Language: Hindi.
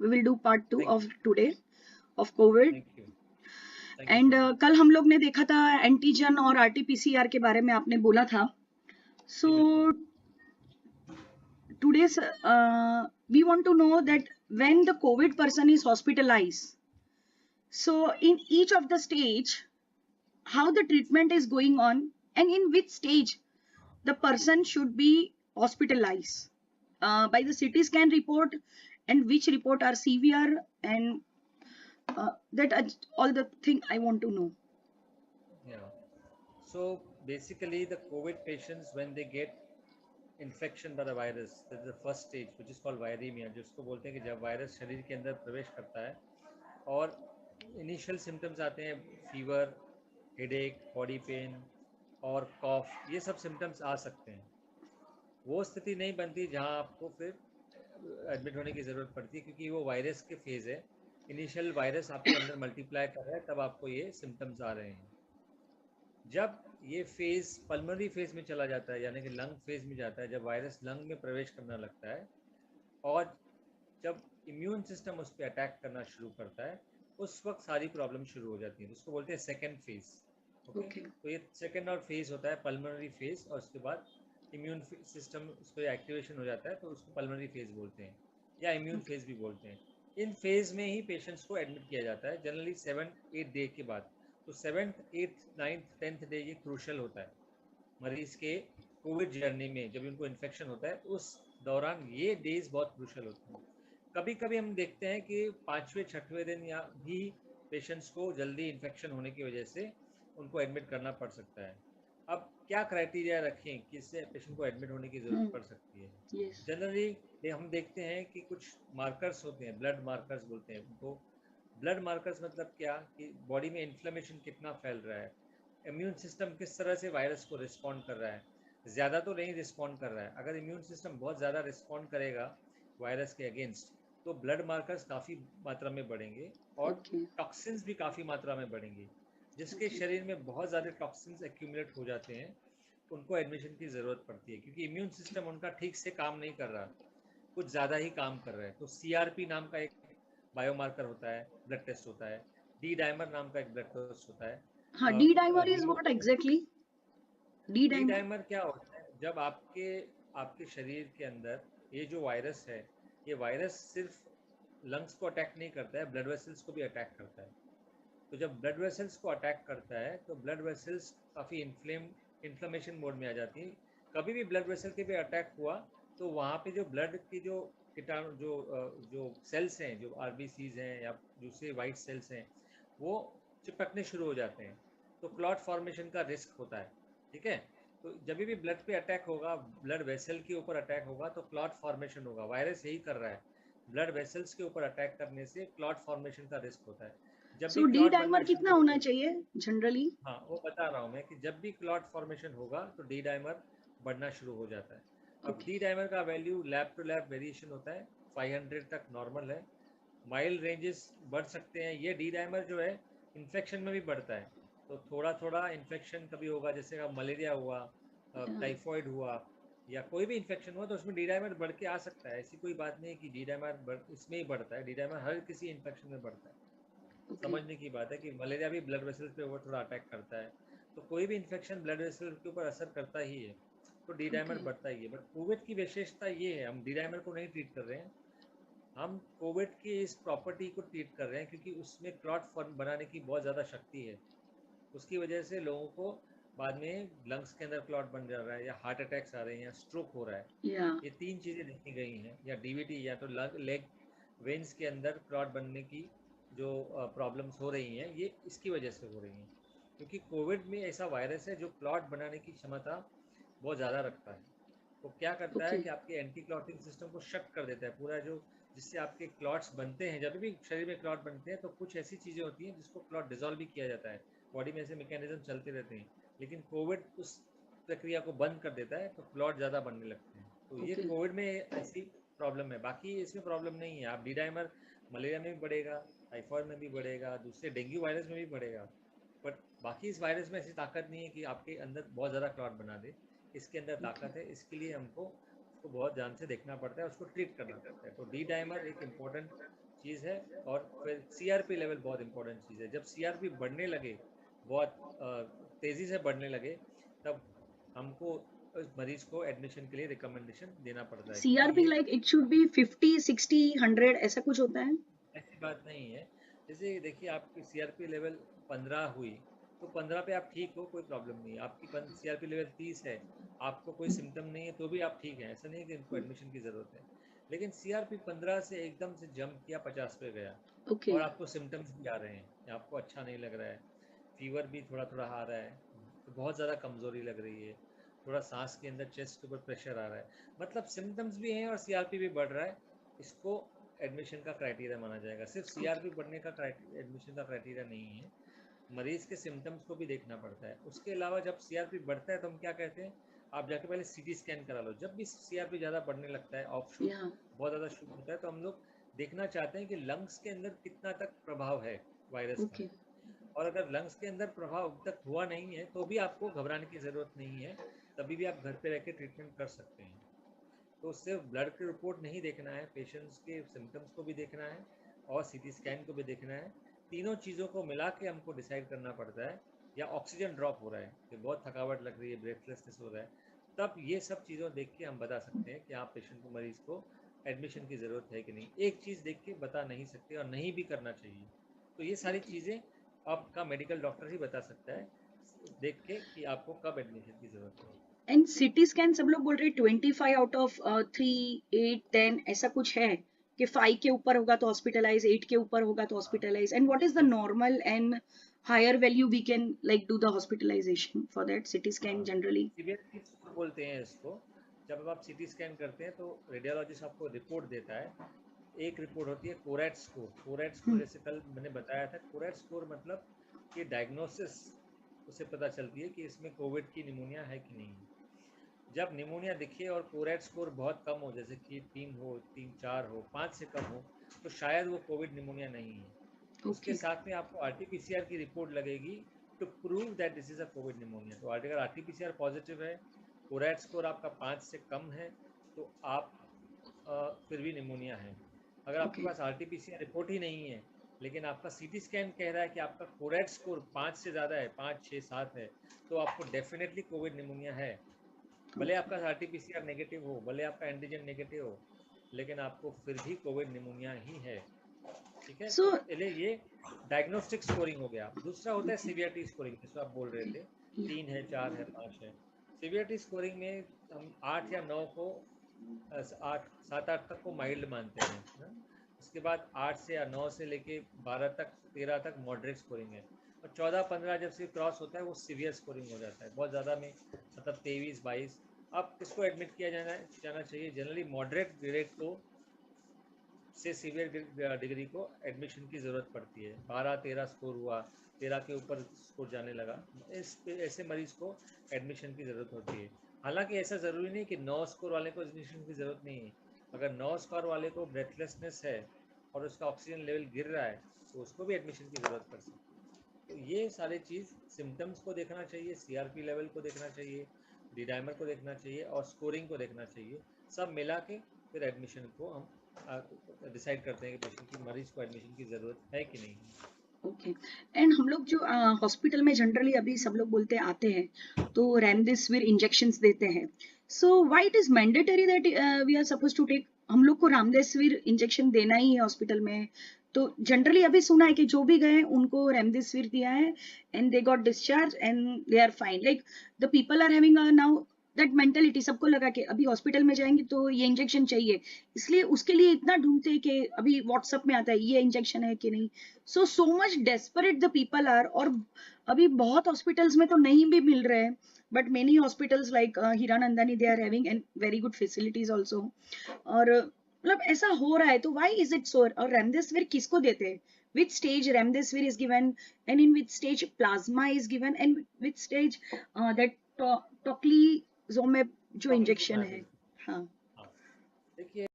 We will do part 2 Thank of today of COVID. Thank you. Thank you and so much. कल हम लोग ने देखा था एंटीजन और आरटीपीसीआर के बारे में आपने बोला था. जी So बिल्कुल. today's we want to know that when the COVID person is hospitalized, so in each of the stage, how the treatment is going on and in which stage the person should be hospitalized by the CT scan report, and which report are severe, and that all the thing I want to know. Yeah. So basically, the COVID patients, when they get infection by the virus, that is the first stage, which is called viremia, जिसको बोलते हैं कि जब वायरस शरीर के अंदर प्रवेश करता है और इनिशियल सिम्टम्स आते हैं, फीवर, हेडेक, बॉडी पेन और कॉफ, ये सब सिम्टम्स आ सकते हैं. वो स्थिति नहीं बनती जहां आपको फिर एडमिट होने की ज़रूरत पड़ती है, क्योंकि वो वायरस के फेज़ है. इनिशियल वायरस आपके अंदर मल्टीप्लाई कर रहा है, तब आपको ये सिम्टम्स आ रहे हैं. जब ये फेज़ पल्मोनरी फेज़ में चला जाता है, यानी कि लंग फेज़ में जाता है, जब वायरस लंग में प्रवेश करना लगता है और जब इम्यून सिस्टम उस पर अटैक करना शुरू करता है, उस वक्त सारी प्रॉब्लम शुरू हो जाती है. उसको बोलते हैं सेकेंड फेज़. ओके. तो ये सेकेंड और फेज़ होता है पल्मोनरी फेज़, और उसके बाद इम्यून सिस्टम उस पर एक्टिवेशन हो जाता है, तो उसको पल्मोनरी फेज़ बोलते हैं या इम्यून फेज़ भी बोलते हैं. इन फेज़ में ही पेशेंट्स को एडमिट किया जाता है, जनरली 7-8 डे के बाद. तो 7th, 8th, 9th, 10th day ये क्रूशल होता है मरीज़ के कोविड जर्नी में. जब उनको इन्फेक्शन होता है उस दौरान ये डेज बहुत क्रूशल होते हैं. कभी कभी हम देखते हैं कि 5वें-6वें दिन या भी पेशेंट्स को जल्दी इन्फेक्शन होने की वजह से उनको एडमिट करना पड़ सकता है. अब क्या क्राइटेरिया रखें कि इससे पेशेंट को एडमिट होने की ज़रूरत पड़ सकती है. Yes. जनरली हम देखते हैं कि कुछ मार्कर्स होते हैं, ब्लड मार्कर्स बोलते हैं उनको. ब्लड मार्कर्स मतलब क्या, कि बॉडी में इन्फ्लेमेशन कितना फैल रहा है, इम्यून सिस्टम किस तरह से वायरस को रिस्पॉन्ड कर रहा है. ज़्यादा तो नहीं रिस्पॉन्ड कर रहा है. अगर इम्यून सिस्टम बहुत ज़्यादा रिस्पॉन्ड करेगा वायरस के अगेंस्ट, तो ब्लड मार्कर्स काफ़ी मात्रा में बढ़ेंगे और Okay. टॉक्सिन्स भी काफ़ी मात्रा में बढ़ेंगे. जिसके Okay. शरीर में बहुत ज़्यादा टॉक्सिन्स एक्यूमुलेट हो जाते हैं, उनको एडमिशन की ज़रूरत पड़ती है, क्योंकि इम्यून सिस्टम उनका ठीक से काम नहीं कर रहा, कुछ ज़्यादा ही काम कर रहा है. तो CRP नाम का एक बायोमार्कर होता है, ब्लड टेस्ट होता है. डी डाइमर नाम का एक ब्लड टेस्ट होता है. हाँ, D dimer is hemo what exactly? D D dimer. Dimer क्या होता है, जब आपके आपके शरीर के अंदर ये जो वायरस है, ये वायरस सिर्फ लंग्स को अटैक नहीं करता है, ब्लड वेसल्स को भी अटैक करता है. तो जब ब्लड वेसल्स को अटैक करता है तो ब्लड वेसल्स काफ़ी इन्फ्लेमेशन मोड में आ जाती हैं. कभी भी ब्लड वेसल के भी अटैक हुआ तो वहाँ पे जो ब्लड की जो कीटाणु जो सेल्स हैं, जो RBCs हैं या दूसरे वाइट सेल्स हैं, वो चिपकने शुरू हो जाते हैं. तो क्लॉट फॉर्मेशन का रिस्क होता है. ठीक है. तो जब भी ब्लड पे अटैक होगा, ब्लड वेसल के ऊपर अटैक होगा, तो क्लॉट फॉर्मेशन होगा. वायरस यही कर रहा है, ब्लड वेसल्स के ऊपर अटैक करने से क्लॉट फॉर्मेशन का रिस्क होता है. जब भी So D क्लॉट बनना dimer कितना शुरू होना होगा, चाहिए generally? हाँ वो बता रहा हूँ मैं, कि जब भी क्लॉट फॉर्मेशन होगा तो डी डाइमर बढ़ना शुरू हो जाता है. अब Okay. डी डाइमर का value lab to lab variation होता है. 500 तक नॉर्मल है. माइल्ड रेंजेस बढ़ सकते हैं. ये डी डाइमर जो है इन्फेक्शन में भी बढ़ता है. तो थोड़ा थोड़ा इन्फेक्शन कभी होगा, जैसे का मलेरिया हुआ, टाइफॉइड हुआ, या कोई भी इन्फेक्शन हुआ, तो उसमें डी डाइमर बढ़ के आ सकता है. ऐसी कोई बात नहीं है कि डी डाइमर इसमें ही बढ़ता है. डी डाइमर हर किसी इन्फेक्शन में बढ़ता है. Okay. समझने की बात है कि मलेरिया भी ब्लड वेसल्स पे ऊपर थोड़ा अटैक करता है. तो कोई भी इन्फेक्शन ब्लड वेसल के ऊपर असर करता ही है, तो डी डाइमर Okay. बढ़ता ही है. बट कोविड की विशेषता ये है, हम डी डाइमर को नहीं ट्रीट कर रहे हैं, हम कोविड की इस प्रॉपर्टी को ट्रीट कर रहे हैं, क्योंकि उसमें क्लॉट फॉर्म बनाने की बहुत ज़्यादा शक्ति है. उसकी वजह से लोगों को बाद में लंग्स के अंदर क्लॉट बन जा रहा है, या हार्ट अटैक्स आ रहे हैं, या स्ट्रोक हो रहा है. Yeah. ये 3 चीज़ें देखी गई हैं. या डीवीटी, या तो लेग वेन्स के अंदर क्लॉट बनने की जो प्रॉब्लम्स हो रही हैं, ये इसकी वजह से हो रही हैं, क्योंकि कोविड में ऐसा वायरस है जो क्लॉट बनाने की क्षमता बहुत ज़्यादा रखता है. तो क्या करता है Okay. कि आपके एंटी क्लॉटिंग सिस्टम को शट कर देता है पूरा, जो जिससे आपके क्लॉट्स बनते हैं. जब भी शरीर में क्लॉट बनते हैं तो कुछ ऐसी चीज़ें होती हैं जिसको क्लॉट डिजॉल्व भी किया जाता है. बॉडी में ऐसे मैकेनिज्म चलते रहते हैं, लेकिन कोविड उस प्रक्रिया को बंद कर देता है, तो क्लॉट ज़्यादा बनने लगते हैं. तो ये Okay. कोविड में ऐसी प्रॉब्लम है. बाकी इसमें प्रॉब्लम नहीं है. आप डी डाइमर मलेरिया में भी बढ़ेगा, टाइफॉइड में भी बढ़ेगा, दूसरे डेंगू वायरस में भी बढ़ेगा. बट बाकी इस वायरस में ऐसी ताकत नहीं है कि आपके अंदर बहुत ज़्यादा क्लॉट बना दे. इसके अंदर ताकत है. इसके लिए हमको उसको बहुत ध्यान से देखना पड़ता है, उसको ट्रीट करना पड़ता है. तो डी डाइमर एक इम्पॉर्टेंट चीज़ है। और फिर सीआरपी लेवल बहुत इंपॉर्टेंट चीज़ है। जब सीआरपी बढ़ने लगे, बहुत तेज़ी से बढ़ने लगे, तब हमको उस मरीज को एडमिशन के लिए रिकमेंडेशन देना पड़ता है, क्योंकि CRP ये like it should be 50, 60, 100 ऐसा कुछ होता है? ऐसी बात नहीं है। जैसे देखिए, आपकी सीआरपी लेवल 15 हुई, तो 15 पे आप ठीक हो, कोई प्रॉब्लम नहीं है। आपकी सीआरपी लेवल 30 है, आपको कोई सिम्टम नहीं है, तो भी आप ठीक हैं। ऐसा नहीं है कि इनको एडमिशन की ज़रूरत है। लेकिन सीआरपी 15 से एकदम से जंप किया, 50 पे गया, ओके। और आपको सिम्टम्स भी आ रहे हैं, आपको अच्छा नहीं लग रहा है, फीवर भी थोड़ा थोड़ा आ रहा है, तो बहुत ज़्यादा कमज़ोरी लग रही है, थोड़ा सांस के अंदर चेस्ट के ऊपर प्रेशर आ रहा है, मतलब सिम्टम्स भी हैं और सीआरपी भी बढ़ रहा है, इसको एडमिशन का क्राइटेरिया माना जाएगा। सिर्फ ओके। सीआरपी बढ़ने का एडमिशन का क्राइटेरिया नहीं है, मरीज के सिम्टम्स को भी देखना पड़ता है। उसके अलावा जब सीआरपी बढ़ता है तो हम क्या कहते हैं, आप जाके पहले सीटी स्कैन करा लो। जब भी सीआरपी ज़्यादा बढ़ने लगता है, ऑफ शूट या बहुत ज़्यादा शूट होता है, तो हम लोग देखना चाहते हैं कि लंग्स के अंदर कितना तक प्रभाव है वायरस का। ओके। और अगर लंग्स के अंदर प्रभाव अब तक हुआ नहीं है, तो भी आपको घबराने की ज़रूरत नहीं है, तभी भी आप घर पे रह के ट्रीटमेंट कर सकते हैं। तो सिर्फ ब्लड की रिपोर्ट नहीं देखना है, पेशेंट्स के सिम्टम्स को भी देखना है और सीटी स्कैन को भी देखना है। तीनों चीज़ों को मिला के हमको डिसाइड करना पड़ता है। या ऑक्सीजन ड्रॉप हो रहा है, कि बहुत थकावट लग रही है, ब्रेथलेसनेस हो रहा है, तब ये सब चीज़ों देख के हम बता सकते हैं कि आप पेशेंट को, मरीज़ को एडमिशन की ज़रूरत है कि नहीं। एक चीज़ देख के बता नहीं सकते और नहीं भी करना चाहिए। तो ये सारी ओके। चीज़ें आपका मेडिकल डॉक्टर ही बता सकता है, देख के कि आपको कब एडमिशन की ज़रूरत है। एंड सिटी स्कैन सब लोग बोल रहे हैं 25 आउट ऑफ 3, 8, 10 ऐसा कुछ है कि 5 के ऊपर होगा तो हॉस्पिटलाइज, 8 के ऊपर होगा तो हाँ, hospitalize, and what is the जैसे normal and higher value we can like do the hospitalization for that CT scan हाँ, जनरली? सीवियरिटी स्कोर बोलते हैं इसको। जब आप सीटी स्कैन करते हैं तो रेडियोलॉजिस्ट आपको रिपोर्ट देता है। एक रिपोर्ट होती है कोरैट स्कोर। कोरैट स्कोर, जैसे कल मैंने बताया था, कोरैट स्कोर मतलब कि डायग्नोसिस उसे पता चलती है कि इसमें कोविड की निमोनिया है कि नहीं। जब निमोनिया दिखे और कोरैट स्कोर बहुत कम हो, जैसे कि 3 हो, 3, 4 हो, 5 से कम हो, तो शायद वो कोविड निमोनिया नहीं है। उसके ओके। साथ में आपको आरटीपीसीआर की रिपोर्ट लगेगी to prove that this is a COVID pneumonia. तो अगर आरटीपीसीआर पॉजिटिव है, कोरैट स्कोर आपका 5 से कम है, तो आप फिर भी निमोनिया है। अगर आपके ओके। पास आरटीपीसीआर रिपोर्ट ही नहीं है, लेकिन आपका सीटी स्कैन कह रहा है कि आपका कोरैट स्कोर 5 से ज़्यादा है, 5, 6, 7 है, तो आपको डेफिनेटली कोविड निमोनिया है। भले ओके। आपका आरटीपीसीआर नेगेटिव हो, भले आपका एंटीजन नेगेटिव हो, लेकिन आपको फिर भी कोविड निमोनिया ही है। ठीक है, सो तो पहले ये डायग्नोस्टिक स्कोरिंग हो गया। दूसरा होता है ओके। सीवियरिटी स्कोरिंग, जिसको आप बोल रहे ओके। थे। या 3 है, 4 है, 5 है। सीवियरिटी स्कोरिंग में हम 8 या 9 को, 8, 7, 8 तक को माइल्ड मानते हैं ना? उसके बाद 8 से या 9 से लेके 12 तक, 13 तक मॉडरेट स्कोरिंग है। और 14, 15 जब से क्रॉस होता है, वो सीवियर स्कोरिंग हो जाता है बहुत ज़्यादा में, मतलब 23, 22। अब किसको एडमिट किया जाना चाहिए? जनरली मॉडरेट ग्रेड को से सीवियर डिग्री को एडमिशन की ज़रूरत पड़ती है। 12, 13 स्कोर हुआ, 13 के ऊपर स्कोर जाने लगा, ऐसे मरीज को एडमिशन की ज़रूरत होती है। हालांकि ऐसा ज़रूरी नहीं कि 9 स्कोर वाले को एडमिशन की ज़रूरत नहीं है। अगर 9 स्कोर वाले को ब्रेथलेसनेस है और उसका ऑक्सीजन लेवल गिर रहा है, तो उसको भी एडमिशन की ज़रूरत पड़ सकती है। तो ये सारी चीज़, सिम्टम्स को देखना चाहिए, सीआरपी लेवल को देखना चाहिए, डी डाइमर को देखना चाहिए और स्कोरिंग को देखना चाहिए। सब मिला के फिर एडमिशन को हम डिसाइड करते हैं कि पेशेंट की, मरीज को एडमिशन की ज़रूरत है कि नहीं है। ओके। एंड हम लोग जो हॉस्पिटल में जनरली अभी सब लोग बोलते आते हैं तो रेमडेसिविर इंजेक्शंस देते हैं। So why it is mandatory that we are suppose to take, हम लोग को रेमडेसिविर इंजेक्शन देना ही है हॉस्पिटल में? तो जनरली अभी सुना है कि जो भी गए उनको रेमडेसिविर दिया है and they got discharge and they are fine, like the people are having now that mentality, सबको लगा कि अभी हॉस्पिटल में जाएंगे तो ये इंजेक्शन चाहिए, इसलिए उसके लिए इतना ढूंढते हैं कि अभी व्हाट्सएप में आता है ये इंजेक्शन है कि नहीं। so much desperate the people are, और अभी बहुत हॉस्पिटल्स में तो नहीं भी मिल रहे हैं, but many hospitals like Hiranandani they are having and very good facilities also, और मतलब ऐसा हो रहा है, तो why is it so? और रेमडेसिविर किसको देते हैं? which stage remdesivir is given and in which stage plasma is given and which stage that tocilizumab जो टॉकिंग इंजेक्शन हाँ है? जी, हाँ। हाँ, देखिए